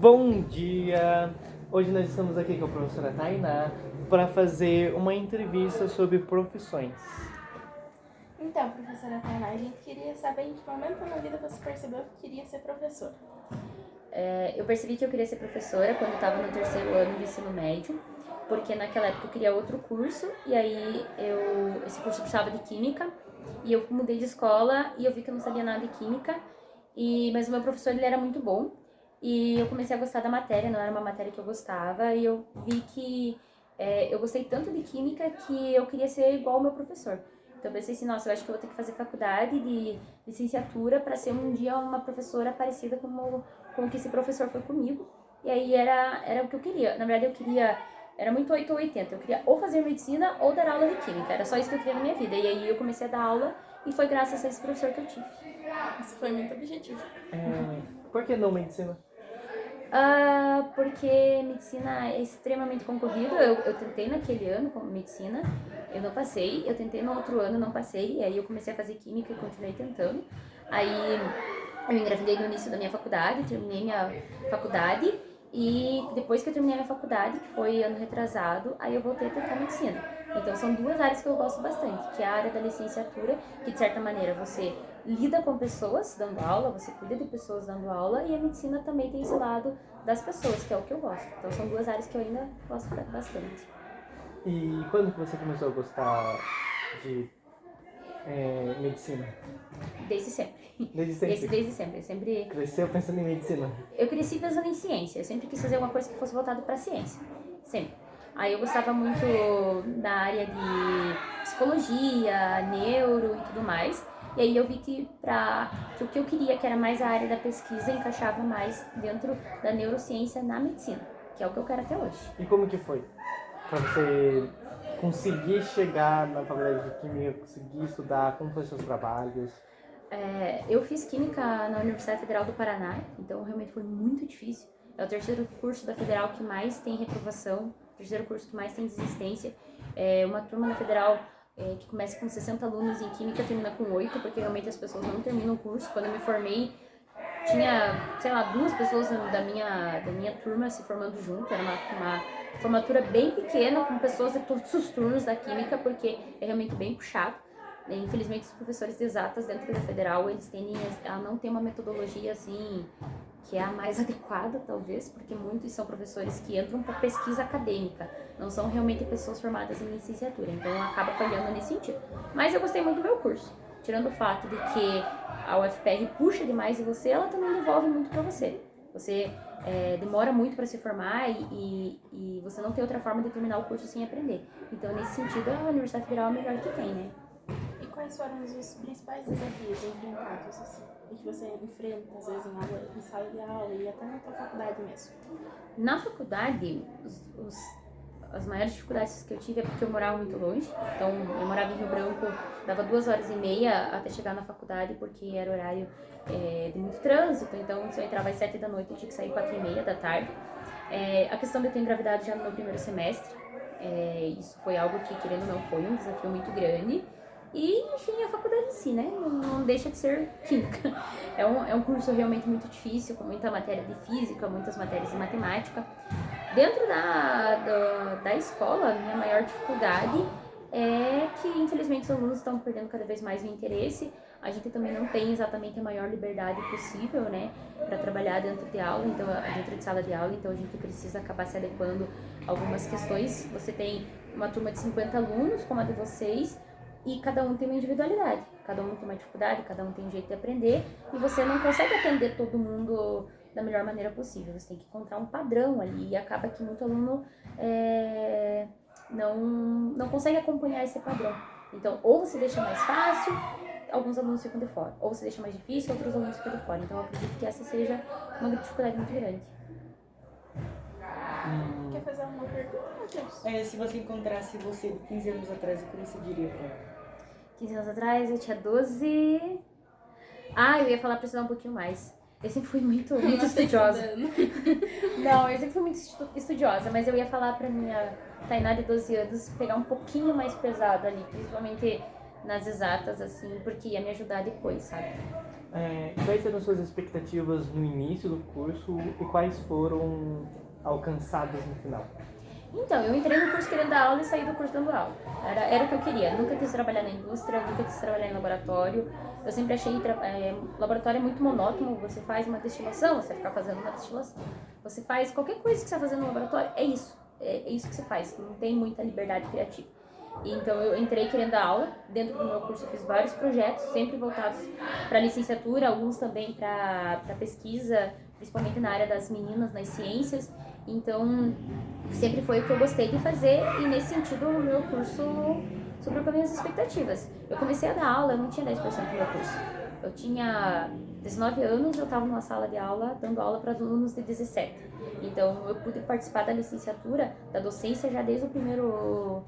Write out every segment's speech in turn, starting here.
Bom dia! Hoje nós estamos aqui com a professora Tainá para fazer uma entrevista sobre profissões. Então, professora Tainá, a gente queria saber em que momento na vida você percebeu que queria ser professora. Eu percebi que eu queria ser professora quando eu estava no terceiro ano do ensino médio, porque naquela época eu queria outro curso, e aí esse curso precisava de química, e eu mudei de escola e eu vi que eu não sabia nada de química, mas o meu professor ele era muito bom, e eu comecei a gostar da matéria, não era uma matéria que eu gostava, e eu vi que eu gostei tanto de química que eu queria ser igual ao meu professor. Então eu pensei assim, nossa, eu acho que eu vou ter que fazer faculdade de licenciatura para ser um dia uma professora parecida com que esse professor foi comigo. E aí era o que eu queria. Na verdade, era muito 8 ou 80. Eu queria ou fazer medicina ou dar aula de química. Era só isso que eu queria na minha vida. E aí eu comecei a dar aula e foi graças a esse professor que eu tive. Isso foi muito objetivo. Por que não medicina? Porque medicina é extremamente concorrido. Eu tentei naquele ano com medicina, eu não passei. Eu tentei no outro ano, não passei. E aí eu comecei a fazer química e continuei tentando. Aí eu engravidei no início da minha faculdade, terminei minha faculdade. E depois que eu terminei a minha faculdade, que foi ano retrasado, aí eu voltei a tentar medicina. Então são duas áreas que eu gosto bastante, que é a área da licenciatura, que de certa maneira você lida com pessoas dando aula, você cuida de pessoas dando aula, e a medicina também tem esse lado das pessoas, que é o que eu gosto. Então são duas áreas que eu ainda gosto bastante. E quando que você começou a gostar de medicina? Desde sempre. Desde sempre? Desde sempre. Eu sempre... Cresceu pensando em medicina? Eu cresci pensando em ciência. Eu sempre quis fazer alguma coisa que fosse voltada para ciência. Sempre. Aí eu gostava muito da área de psicologia, neuro e tudo mais. E aí eu vi que o que eu queria, que era mais a área da pesquisa, encaixava mais dentro da neurociência na medicina, que é o que eu quero até hoje. E como que foi? Para você conseguir chegar na faculdade de química, conseguir estudar, como foram seus trabalhos? Eu fiz química na Universidade Federal do Paraná, então realmente foi muito difícil. É o terceiro curso da Federal que mais tem reprovação, o terceiro curso que mais tem desistência. Uma turma da Federal que começa com 60 alunos em química termina com 8, porque realmente as pessoas não terminam o curso. Quando eu me formei, tinha, sei lá, 2 pessoas da minha turma se formando junto. Era uma formatura bem pequena, com pessoas de todos os turnos da química, porque é realmente bem puxado. Infelizmente, os professores de exatas dentro da Federal, eles tendem a não ter uma metodologia assim que é a mais adequada, talvez, porque muitos são professores que entram para pesquisa acadêmica, não são realmente pessoas formadas em licenciatura, então acaba falhando nesse sentido. Mas eu gostei muito do meu curso, tirando o fato de que a UFPR puxa demais em você, ela também devolve muito para você. Você demora muito para se formar e você não tem outra forma de terminar o curso sem aprender. Então, nesse sentido, a Universidade Federal é a melhor que tem, né? E quais foram os principais desafios enfrentados, assim, e que você enfrenta, às vezes, em sala de aula e até na tua faculdade mesmo? Na faculdade, as maiores dificuldades que eu tive é porque eu morava muito longe. Então, eu morava em Rio Branco, dava 2 horas e meia até chegar na faculdade, porque era horário de muito trânsito. Então, se eu entrava às 7 da noite, eu tinha que sair 4h30 da tarde. A questão de eu ter engravidado já no meu primeiro semestre, isso foi algo que, querendo ou não, foi um desafio muito grande. E, enfim, a faculdade em si, né? Não deixa de ser química. É um curso realmente muito difícil, com muita matéria de física, muitas matérias de matemática. Dentro da escola, a minha maior dificuldade é que, infelizmente, os alunos estão perdendo cada vez mais o interesse. A gente também não tem exatamente a maior liberdade possível, né, para trabalhar dentro de aula, então dentro de sala de aula, então a gente precisa acabar se adequando a algumas questões. Você tem uma turma de 50 alunos, como a de vocês, e cada um tem uma individualidade, cada um tem uma dificuldade, cada um tem um jeito de aprender, e você não consegue atender todo mundo da melhor maneira possível. Você tem que encontrar um padrão ali, e acaba que muito aluno não consegue acompanhar esse padrão. Então, ou você deixa mais fácil, alguns alunos ficam de fora, ou você deixa mais difícil, outros alunos ficam de fora. Então, eu acredito que essa seja uma dificuldade muito grande. Quer fazer uma pergunta, Matheus? Se você encontrasse você 15 anos atrás, o que você diria pra ela? 15 anos atrás, eu tinha 12. Eu ia falar pra estudar um pouquinho mais. Eu sempre fui muito estudiosa. Não, eu sempre fui muito estudiosa, mas eu ia falar pra minha Tainá de 12 anos pegar um pouquinho mais pesado ali, principalmente nas exatas, assim, porque ia me ajudar depois, sabe? Quais eram suas expectativas no início do curso e quais foram alcançadas no final? Então, eu entrei no curso querendo dar aula e saí do curso dando aula. Era o que eu queria. Nunca quis trabalhar na indústria, nunca quis trabalhar em laboratório. Eu sempre achei laboratório é muito monótono. Você faz uma destilação, você vai ficar fazendo uma destilação. Você faz qualquer coisa que você vai fazer no laboratório, é isso. É isso que você faz. Não tem muita liberdade criativa. Então, eu entrei querendo dar aula. Dentro do meu curso, eu fiz vários projetos, sempre voltados para licenciatura, alguns também para pesquisa, principalmente na área das meninas, nas ciências. Então, sempre foi o que eu gostei de fazer e nesse sentido o meu curso supriu com as minhas expectativas. Eu comecei a dar aula, eu não tinha 10% do meu curso. Eu tinha 19 anos, eu estava numa sala de aula dando aula para alunos de 17. Então, eu pude participar da licenciatura, da docência já desde o primeiro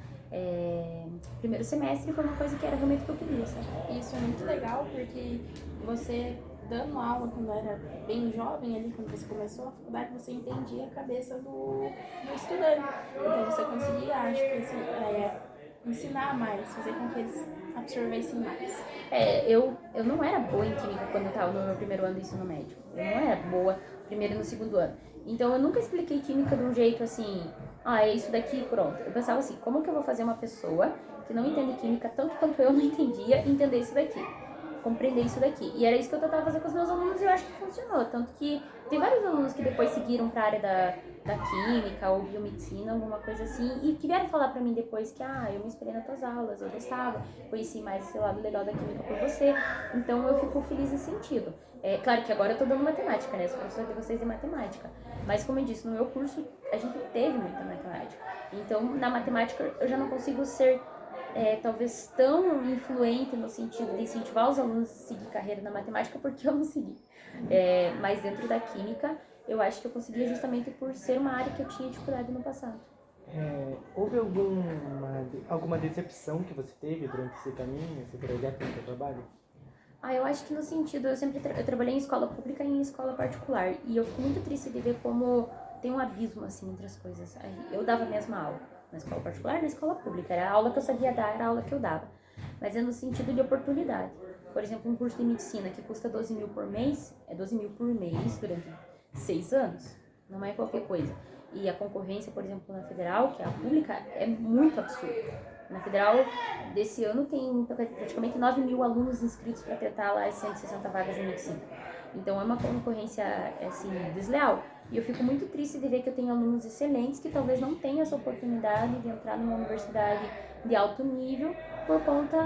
semestre, foi uma coisa que era realmente o que eu queria, sabe? Isso é muito legal porque você dando aula quando era bem jovem ali, quando você começou a faculdade, você entendia a cabeça do estudante. Então você conseguia, acho que assim, ensinar mais, fazer com que eles absorvessem mais. Eu não era boa em química quando eu estava no meu primeiro ano do ensino médio. Eu não era boa no primeiro e no segundo ano. Então eu nunca expliquei química de um jeito assim, é isso daqui, pronto. Eu pensava assim, como que eu vou fazer uma pessoa que não entende química tanto quanto eu não entendia entender isso daqui? Compreender isso daqui. E era isso que eu tentava fazer com os meus alunos e eu acho que funcionou. Tanto que tem vários alunos que depois seguiram para a área da química ou biomedicina, alguma coisa assim, e que vieram falar para mim depois que, eu me inspirei nas tuas aulas, eu gostava, conheci mais esse lado legal da química por você. Então eu fico feliz nesse sentido. Claro que agora eu tô dando matemática, né? Sou professora de vocês de matemática. Mas como eu disse, no meu curso a gente teve muita matemática. Então na matemática eu já não consigo ser talvez tão influente no sentido de incentivar os alunos a seguir carreira na matemática, porque eu não segui. Mas dentro da química, eu acho que eu conseguia justamente por ser uma área que eu tinha dificuldade no passado. Houve alguma decepção que você teve durante esse caminho, esse projeto no seu trabalho? Eu acho que no sentido, eu trabalhei em escola pública e em escola particular, e eu fico muito triste de ver como tem um abismo assim entre as coisas. Eu dava a mesma aula na escola particular e na escola pública, era a aula que eu sabia dar, era a aula que eu dava, mas é no sentido de oportunidade. Por exemplo, um curso de medicina que custa 12 mil por mês, é 12 mil por mês durante 6 anos, não é qualquer coisa. E a concorrência, por exemplo, na federal, que é a pública, é muito absurda. Na federal, desse ano, tem praticamente 9 mil alunos inscritos para tentar lá as 160 vagas em medicina. Então, é uma concorrência, assim, desleal. E eu fico muito triste de ver que eu tenho alunos excelentes que talvez não tenham essa oportunidade de entrar numa universidade de alto nível por conta,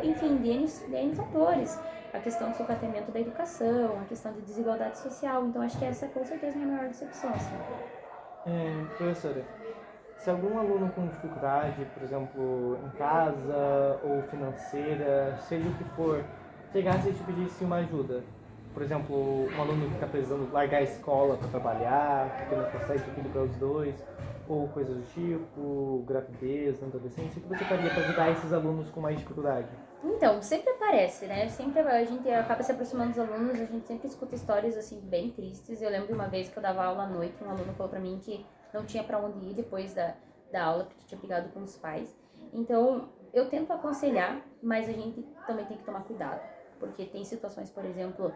enfim, de N fatores. A questão do sucateamento da educação, a questão de desigualdade social. Então, acho que essa é com certeza a minha maior decepção, assim. Professora, se algum aluno com dificuldade, por exemplo, em casa ou financeira, seja o que for, chegasse e te pedisse uma ajuda, por exemplo, um aluno que está precisando largar a escola para trabalhar, porque não consegue equilibrar os dois, ou coisas do tipo, gravidez, adolescência, o que você faria para ajudar esses alunos com mais dificuldade? Então, sempre aparece, né? Sempre a gente acaba se aproximando dos alunos, a gente sempre escuta histórias, assim, bem tristes. Eu lembro de uma vez que eu dava aula à noite, um aluno falou pra mim que não tinha pra onde ir depois da aula, porque tinha brigado com os pais. Então, eu tento aconselhar, mas a gente também tem que tomar cuidado. Porque tem situações, por exemplo,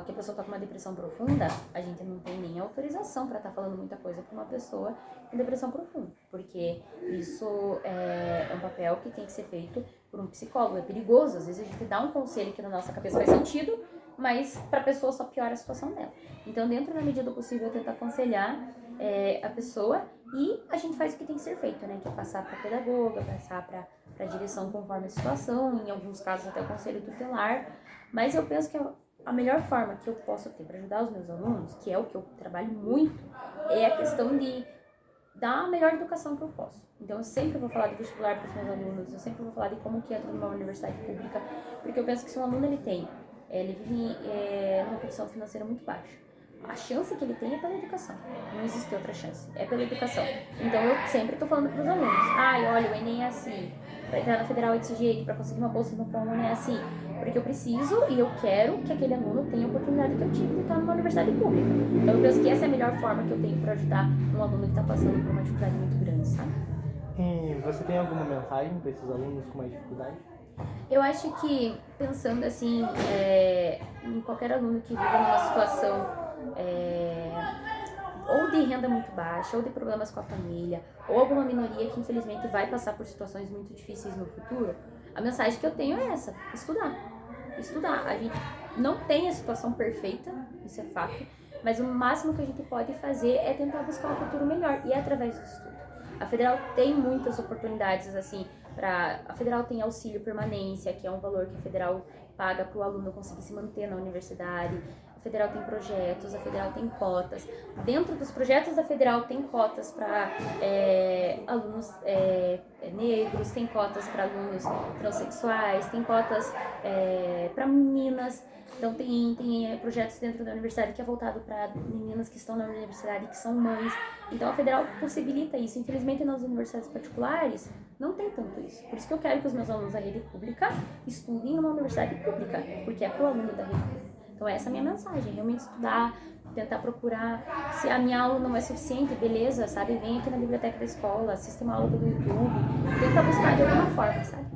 que a pessoa tá com uma depressão profunda, a gente não tem nem autorização pra estar falando muita coisa pra uma pessoa com depressão profunda. Porque isso é um papel que tem que ser feito por um psicólogo. É perigoso, às vezes a gente dá um conselho que na nossa cabeça faz sentido, mas pra pessoa só piora a situação dela. Então, dentro da medida do possível, eu tento aconselhar a pessoa e a gente faz o que tem que ser feito, né? Que é passar pra pedagoga, passar pra direção conforme a situação, em alguns casos até o conselho tutelar. Mas eu penso que a melhor forma que eu posso ter para ajudar os meus alunos, que é o que eu trabalho muito, é a questão de dar a melhor educação que eu posso. Então eu sempre vou falar de vestibular para os meus alunos, eu sempre vou falar de como que entra numa universidade pública, porque eu penso que se um aluno ele vive numa condição financeira muito baixa, a chance que ele tem é pela educação, não existe outra chance, é pela educação. Então eu sempre estou falando para os alunos, olha, o Enem é assim, para entrar na federal é desse jeito, para conseguir uma bolsa no ProUni é assim, porque eu preciso e eu quero que aquele aluno tenha a oportunidade que eu tive de estar numa universidade pública. Então eu penso que essa é a melhor forma que eu tenho para ajudar um aluno que está passando por uma dificuldade muito grande, sabe? E você tem alguma mensagem para esses alunos com mais dificuldade? Eu acho que, pensando assim, em qualquer aluno que viva numa situação ou de renda muito baixa, ou de problemas com a família, ou alguma minoria que infelizmente vai passar por situações muito difíceis no futuro, a mensagem que eu tenho é essa: estudar. Estudar. A gente não tem a situação perfeita, isso é fato, mas o máximo que a gente pode fazer é tentar buscar um futuro melhor, e é através do estudo. A Federal tem muitas oportunidades, assim, a Federal tem auxílio permanência, que é um valor que a Federal paga para o aluno conseguir se manter na universidade. A Federal tem projetos, a Federal tem cotas. Dentro dos projetos da Federal tem cotas para alunos negros, tem cotas para alunos transexuais, tem cotas para meninas. Então tem projetos dentro da universidade que é voltado para meninas que estão na universidade, que são mães. Então a Federal possibilita isso. Infelizmente nas universidades particulares não tem tanto isso. Por isso que eu quero que os meus alunos da rede pública estudem numa universidade pública, porque é para o aluno da rede pública. Então essa é a minha mensagem: realmente estudar, tentar procurar. Se a minha aula não é suficiente, beleza, sabe? Vem aqui na biblioteca da escola, assista uma aula pelo YouTube, tenta buscar de alguma forma, sabe?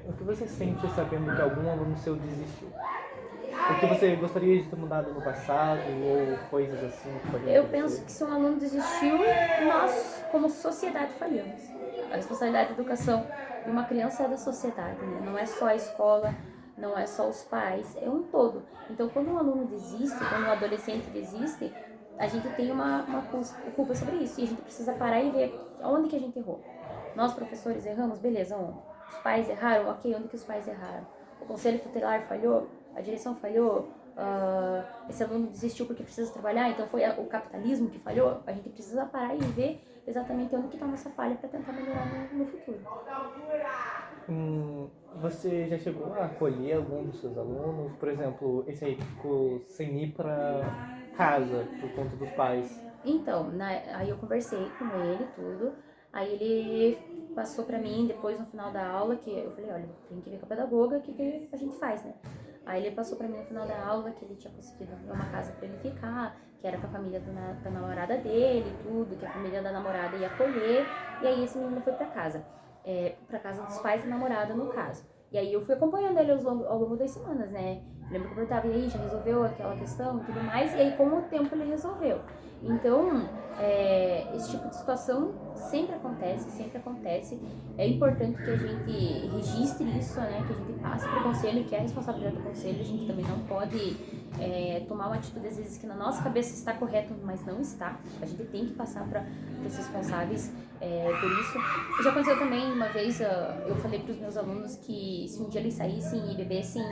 O que você sente sabendo que algum aluno seu desistiu? O que você gostaria de ter mudado no passado, ou coisas assim que pode Eu acontecer? penso que se um aluno desistiu, nós, como sociedade, falhamos. A responsabilidade da educação de uma criança é da sociedade, né? Não é só a escola, não é só os pais, é um todo. Então, quando um aluno desiste, quando um adolescente desiste, a gente tem uma culpa sobre isso. E a gente precisa parar e ver onde que a gente errou. Nós, professores, erramos? Beleza, onde? Os pais erraram? Ok, onde que os pais erraram? O conselho tutelar falhou? A direção falhou? Esse aluno desistiu porque precisa trabalhar, então foi o capitalismo que falhou? A gente precisa parar e ver exatamente onde que está a nossa falha para tentar melhorar no futuro. Você já chegou a acolher algum dos seus alunos? Por exemplo, esse aí que ficou sem ir para casa por conta dos pais. Então, aí eu conversei com ele tudo, aí ele passou pra mim depois no final da aula, que eu falei, olha, tem que ver com a pedagoga, o que a gente faz, né? Aí ele passou pra mim no final da aula que ele tinha conseguido ver uma casa pra ele ficar, que era com a família da namorada dele, tudo, que a família da namorada ia acolher, e aí esse menino foi pra casa dos pais da namorada, no caso. E aí eu fui acompanhando ele ao longo das semanas, né? Lembro que eu perguntava, e aí, já resolveu aquela questão e tudo mais? E aí, com o tempo, ele resolveu. Então, esse tipo de situação sempre acontece, sempre acontece. É importante que a gente registre isso, né? Que a gente passe para o conselho, que é a responsabilidade do conselho. A gente também não pode tomar uma atitude, às vezes, que na nossa cabeça está correto, mas não está. A gente tem que passar para os responsáveis por isso. Já aconteceu também, uma vez, eu falei para os meus alunos que se um dia eles saíssem e bebessem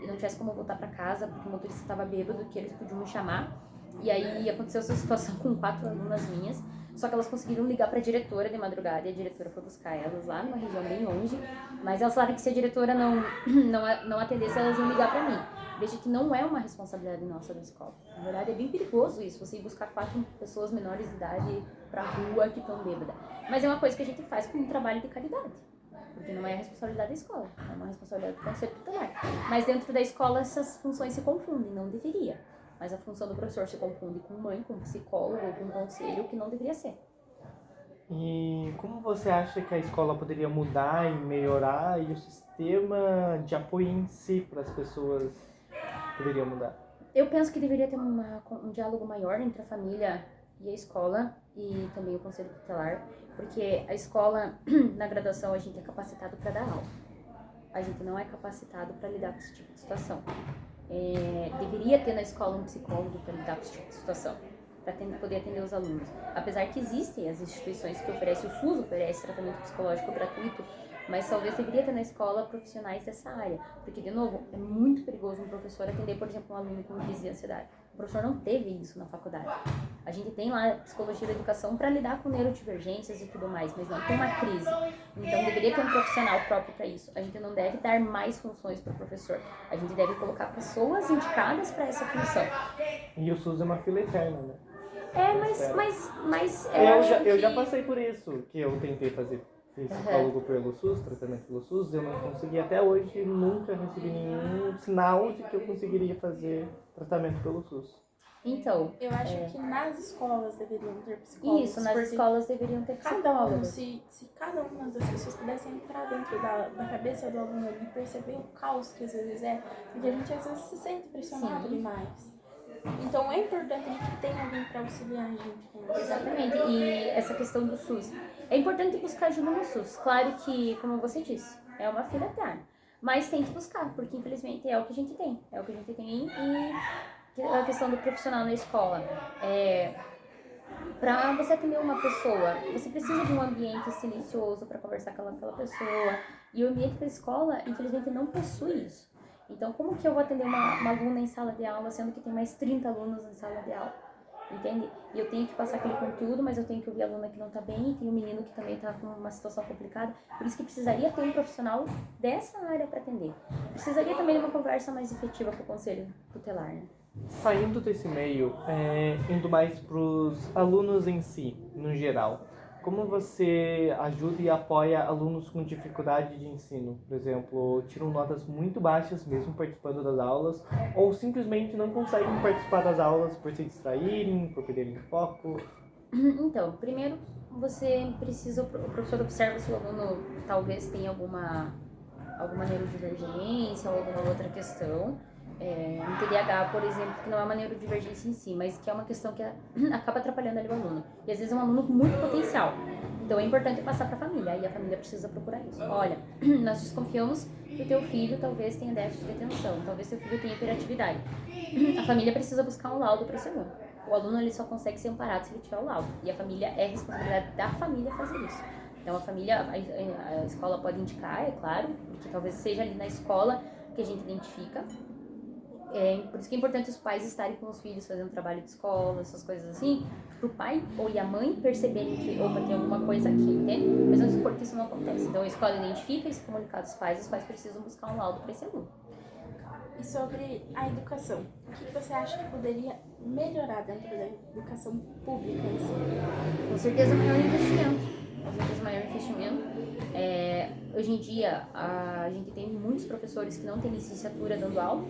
e não tivesse como voltar para casa porque o motorista estava bêbado, que eles podiam me chamar. E aí aconteceu essa situação com 4 alunas minhas, só que elas conseguiram ligar para a diretora de madrugada, e a diretora foi buscar elas lá numa região bem longe, mas elas falaram que se a diretora não atendesse, elas iam ligar para mim. Veja que não é uma responsabilidade nossa da escola. Na verdade, é bem perigoso isso, você ir buscar 4 pessoas menores de idade pra rua que estão bêbadas. Mas é uma coisa que a gente faz com um trabalho de caridade. Porque não é a responsabilidade da escola, é uma responsabilidade do conselho tutelar. Mas dentro da escola essas funções se confundem, não deveria. Mas a função do professor se confunde com mãe, com psicólogo, com conselho, que não deveria ser. E como você acha que a escola poderia mudar e melhorar, e o sistema de apoio em si para as pessoas poderia mudar? Eu penso que deveria ter um diálogo maior entre a família e a escola, e também o conselho tutelar, porque a escola, na graduação, a gente é capacitado para dar aula. A gente não é capacitado para lidar com esse tipo de situação. Deveria ter na escola um psicólogo para lidar com esse tipo de situação, para poder atender os alunos. Apesar que existem as instituições que oferecem, o SUS oferece tratamento psicológico gratuito, mas talvez deveria ter na escola profissionais dessa área, porque, de novo, é muito perigoso um professor atender, por exemplo, um aluno com crise de ansiedade. O professor não teve isso na faculdade. A gente tem lá psicologia da educação para lidar com neurodivergências e tudo mais, mas não tem uma crise. Então deveria ter um profissional próprio para isso. A gente não deve dar mais funções para o professor. A gente deve colocar pessoas indicadas para essa função. E o SUS é uma fila eterna, né? Mas eu já passei por isso, que eu tentei fazer psicólogo pelo SUS, tratamento pelo SUS, eu não consegui até hoje, nunca recebi nenhum sinal de que eu conseguiria fazer tratamento pelo SUS. Então, Eu acho que nas escolas deveriam ter psicólogos. isso, nas porque escolas deveriam ter cada um, psicólogos. se cada uma das pessoas pudesse entrar dentro da cabeça do aluno e perceber o caos que às vezes é, porque a gente às vezes se sente pressionado Sim. demais. Então é importante que tenha alguém para auxiliar a gente com isso. Exatamente, e essa questão do SUS. É importante buscar ajuda no SUS. Claro que, como você disse, é uma fila eterna. Mas tem que buscar, porque infelizmente é o que a gente tem. É o que a gente tem e a questão do profissional na escola. Para você atender uma pessoa, você precisa de um ambiente silencioso para conversar com aquela pessoa. E o ambiente da escola, infelizmente, não possui isso. Então, como que eu vou atender uma aluna em sala de aula, sendo que tem mais 30 alunos em sala de aula? Entende? E eu tenho que passar aquele conteúdo, mas eu tenho que ouvir a aluna que não tá bem, e tem um menino que também tá com uma situação complicada. Por isso que precisaria ter um profissional dessa área para atender. Precisaria também de uma conversa mais efetiva com o conselho tutelar, né? Saindo desse meio, indo mais para os alunos em si, no geral, como você ajuda e apoia alunos com dificuldade de ensino? Por exemplo, tiram notas muito baixas mesmo participando das aulas, ou simplesmente não conseguem participar das aulas por se distraírem, por perderem o foco? Então, primeiro você precisa, o professor observa se o aluno talvez tenha alguma neurodivergência ou alguma outra questão. Um TDAH, por exemplo, que não é uma neurodivergência em si, mas que é uma questão que acaba atrapalhando ali o aluno. E às vezes é um aluno com muito potencial. Então é importante passar para a família, e a família precisa procurar isso. Olha, nós desconfiamos que o teu filho talvez tenha déficit de atenção, talvez teu filho tenha hiperatividade. A família precisa buscar um laudo para esse aluno. O aluno ele só consegue ser amparado se ele tiver o laudo. E a família é responsabilidade da família fazer isso. Então a família, a escola pode indicar, é claro, porque talvez seja ali na escola que a gente identifica. Por isso que é importante os pais estarem com os filhos fazendo trabalho de escola, essas coisas assim, pro pai ou e a mãe perceberem que, opa, tem alguma coisa aqui, entende? Mas vamos supor que isso não acontece. Então a escola identifica e se comunica aos pais, os pais precisam buscar um laudo para esse aluno. E sobre a educação, o que você acha que poderia melhorar dentro da educação pública em si? Com certeza maior investimento. Hoje em dia a gente tem muitos professores que não têm licenciatura dando aula.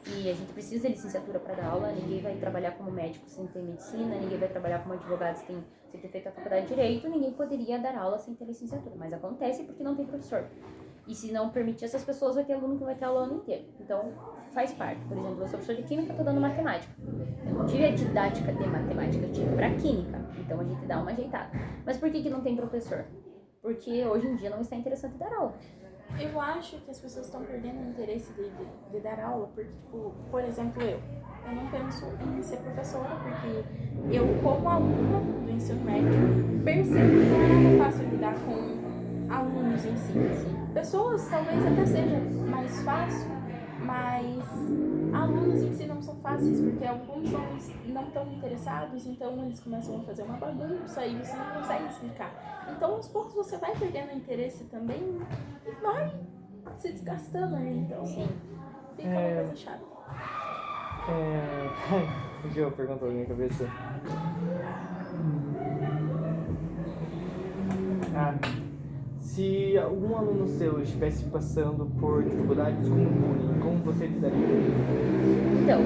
E a gente precisa de licenciatura para dar aula. Ninguém vai trabalhar como médico sem ter medicina, ninguém vai trabalhar como advogado sem ter feito a faculdade de Direito, ninguém poderia dar aula sem ter licenciatura. Mas acontece porque não tem professor. E se não permitir essas pessoas, vai ter aluno que vai ter aula o ano inteiro. Então, faz parte. Por exemplo, eu sou professor de Química, estou dando Matemática. Eu não tive a didática de Matemática, eu tive para Química. Então, a gente dá uma ajeitada. Mas por que não tem professor? Porque hoje em dia não está interessante dar aula. Eu acho que as pessoas estão perdendo o interesse de dar aula, porque, tipo, por exemplo, eu não penso em ser professora, porque eu, como aluna do ensino médio, percebo que não é nada fácil lidar com alunos em si. Pessoas talvez até seja mais fácil, mas alunos em si não são fáceis, porque alguns não estão interessados, então eles começam a fazer uma bagunça e você não consegue explicar. Então, aos poucos, você vai perdendo o interesse também e vai se desgastando ali. Então, Sim. Fica uma coisa chata. Deixa eu perguntar na minha cabeça. Se algum aluno seu estivesse passando por dificuldades como bullying, como você lidaria com isso? Então,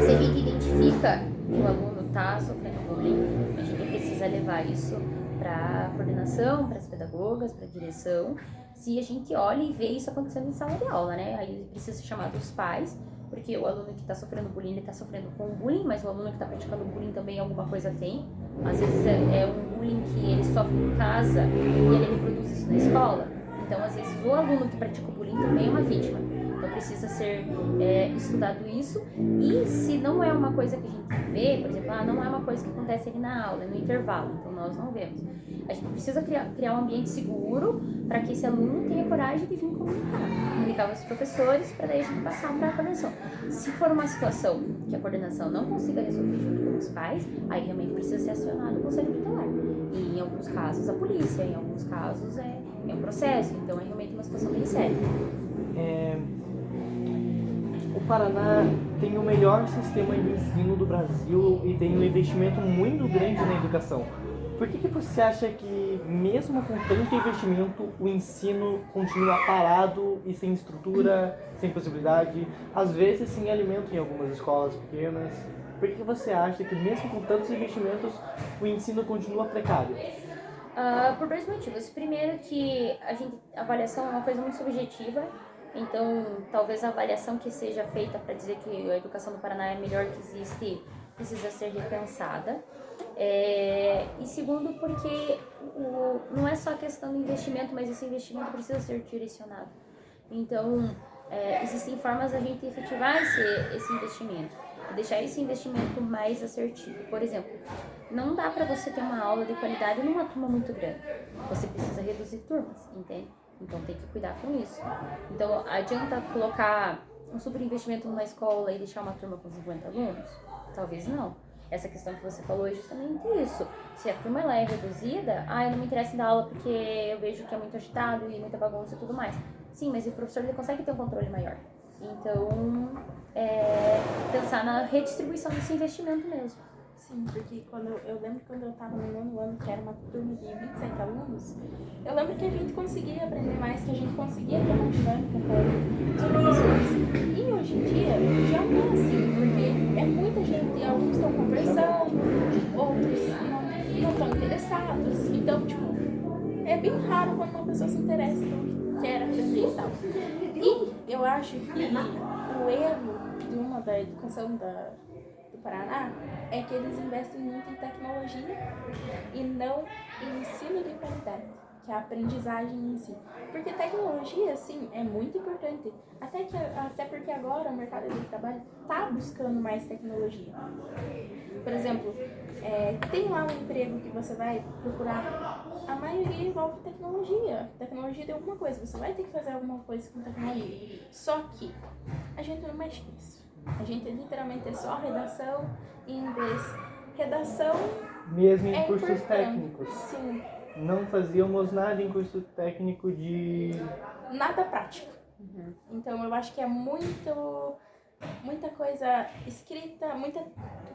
se a gente identifica que o aluno está sofrendo bullying, a gente precisa levar isso para a coordenação, para as pedagogas, para a direção. Se a gente olha e vê isso acontecendo em sala de aula, né? Aí precisa ser chamado os pais, porque o aluno que está sofrendo bullying, ele está sofrendo com bullying, mas o aluno que está praticando bullying também alguma coisa tem. Às vezes é um bullying que ele sofre em casa e ele reproduz isso na escola. Então, às vezes, o aluno que pratica o bullying também é uma vítima. Então, precisa ser estudado isso. E se não é uma coisa que a gente vê, por exemplo, não é uma coisa que acontece ali na aula, no intervalo, então nós não vemos. A gente precisa criar um ambiente seguro para que esse aluno tenha coragem de vir comunicar com os professores, para daí a gente passar para a coordenação. Se for uma situação que a coordenação não consiga resolver junto com os pais, aí realmente precisa ser acionado o conselho tutelar. E em alguns casos a polícia, em alguns casos é um processo, então é realmente uma situação bem séria. O Paraná tem o melhor sistema de ensino do Brasil e tem um investimento muito grande na educação. Por que você acha que, mesmo com tanto investimento, o ensino continua parado e sem estrutura, sem possibilidade, às vezes sem alimento em algumas escolas pequenas? Por que você acha que mesmo com tantos investimentos, o ensino continua precário? Por dois motivos. Primeiro que a avaliação é uma coisa muito subjetiva, então talvez a avaliação que seja feita para dizer que a educação do Paraná é a melhor que existe precisa ser repensada. E segundo porque não é só a questão do investimento, mas esse investimento precisa ser direcionado. Então, existem formas da gente efetivar esse investimento, deixar esse investimento mais assertivo. Por exemplo, não dá para você ter uma aula de qualidade numa turma muito grande. Você precisa reduzir turmas, entende? Então tem que cuidar com isso. Então adianta colocar um super investimento numa escola e deixar uma turma com 50 alunos? Talvez não. Essa questão que você falou é justamente isso. Se a turma ela é reduzida, eu não me interessa em dar aula porque eu vejo que é muito agitado e muita bagunça e tudo mais. Sim, mas o professor ele consegue ter um controle maior. Então, pensar na redistribuição desse investimento mesmo. Sim, porque eu lembro quando eu estava no nono ano, que era uma turma de 27 alunos, eu lembro que a gente conseguia aprender mais, que a gente conseguia ter uma dinâmica com os professores. E hoje em dia, já não é assim, porque é muita gente, alguns estão conversando, outros não estão interessados. Então, tipo, é bem raro quando uma pessoa se interessa, então quer aprender e tal. E eu acho que o erro da educação do Paraná é que eles investem muito em tecnologia e não em ensino de qualidade, que é a aprendizagem em si. Porque tecnologia, sim, é muito importante. Até porque agora o mercado de trabalho está buscando mais tecnologia. Por exemplo, tem lá um emprego que você vai procurar, a maioria envolve tecnologia. Tecnologia de alguma coisa, você vai ter que fazer alguma coisa com tecnologia. Só que a gente não mexe com isso. A gente literalmente é só redação em inglês. Redação Mesmo em cursos importante. Técnicos. Sim. Não fazíamos nada em curso técnico de... Nada prático. Então eu acho que é muita coisa escrita, muita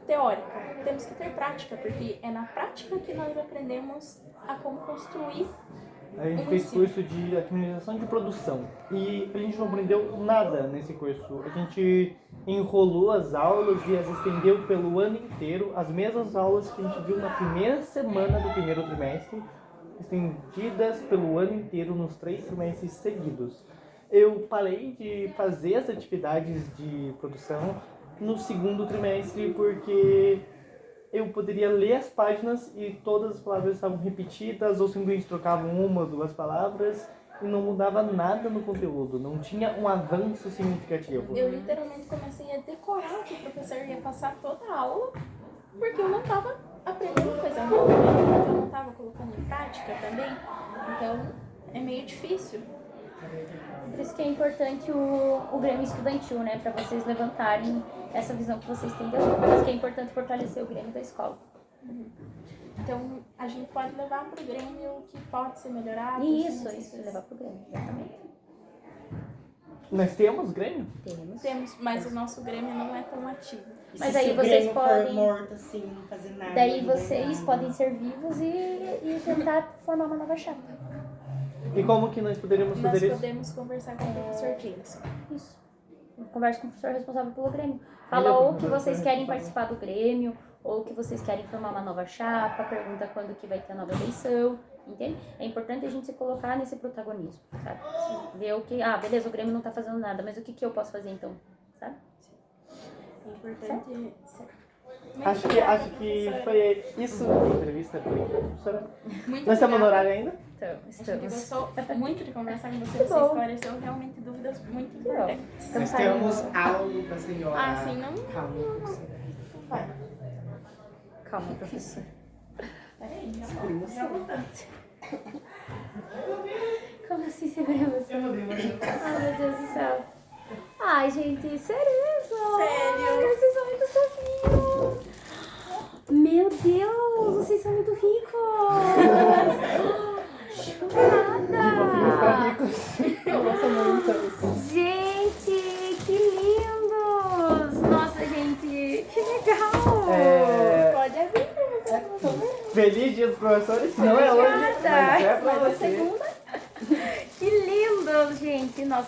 teórica. Temos que ter prática, porque é na prática que nós aprendemos a como construir. A gente fez curso de administração de produção e a gente não aprendeu nada nesse curso. A gente enrolou as aulas e as estendeu pelo ano inteiro. As mesmas aulas que a gente viu na primeira semana do primeiro trimestre, estendidas pelo ano inteiro nos 3 trimestres seguidos. Eu parei de fazer as atividades de produção no segundo trimestre porque eu poderia ler as páginas e todas as palavras estavam repetidas ou simplesmente trocavam uma ou duas palavras e não mudava nada no conteúdo, não tinha um avanço significativo. Eu literalmente comecei a decorar o que o professor ia passar toda a aula, porque eu não estava aprendendo coisa nova, porque eu não estava colocando em prática também, então é meio difícil. Por isso que é importante o Grêmio Estudantil, né? Para vocês levantarem essa visão que vocês têm da vida. Por isso que é importante fortalecer o Grêmio da escola. Então, a gente pode levar para o Grêmio o que pode ser melhorado. Isso, levar para o Grêmio, exatamente. Nós temos Grêmio? Temos, mas o nosso Grêmio não é tão ativo. Mas Se aí o vocês Grêmio for podem... morto, assim, não fazer nada. Daí não ganhar vocês nada. podem ser vivos e tentar formar uma nova chapa. E como que nós poderíamos Nós fazer isso? podemos conversar com o professor Jameson. Isso. Converse com o professor responsável pelo Grêmio. Fala ou que vocês querem participar do Grêmio, ou que vocês querem formar uma nova chapa, pergunta quando que vai ter a nova eleição, entende? É importante a gente se colocar nesse protagonismo, sabe? Ver o que, beleza, o Grêmio não tá fazendo nada, mas o que eu posso fazer então, sabe? É importante... Acho que foi isso a entrevista com a professora. Muito Nós estamos no obrigada. horário ainda? Então, A gente estamos. gostou muito de conversar com você. Que Você bom. esclareceu realmente dúvidas muito importantes. Então, Nós tá temos indo. aula pra senhora. Sim, não? Calma, professora. Vai. Calma, professor. Como assim segura você? Ai, meu Deus do céu. Ai, gente, sério mesmo? Sério. Vocês são muito fofinhos. Meu Deus, vocês são muito ricos. Chocada. Nossa, muito. Gente, que lindos. Nossa, gente, que legal. Pode abrir pra você. Feliz Dia dos Professores, não é hoje, mas é pra Mas a você. segunda... Que lindos, gente. Nossa.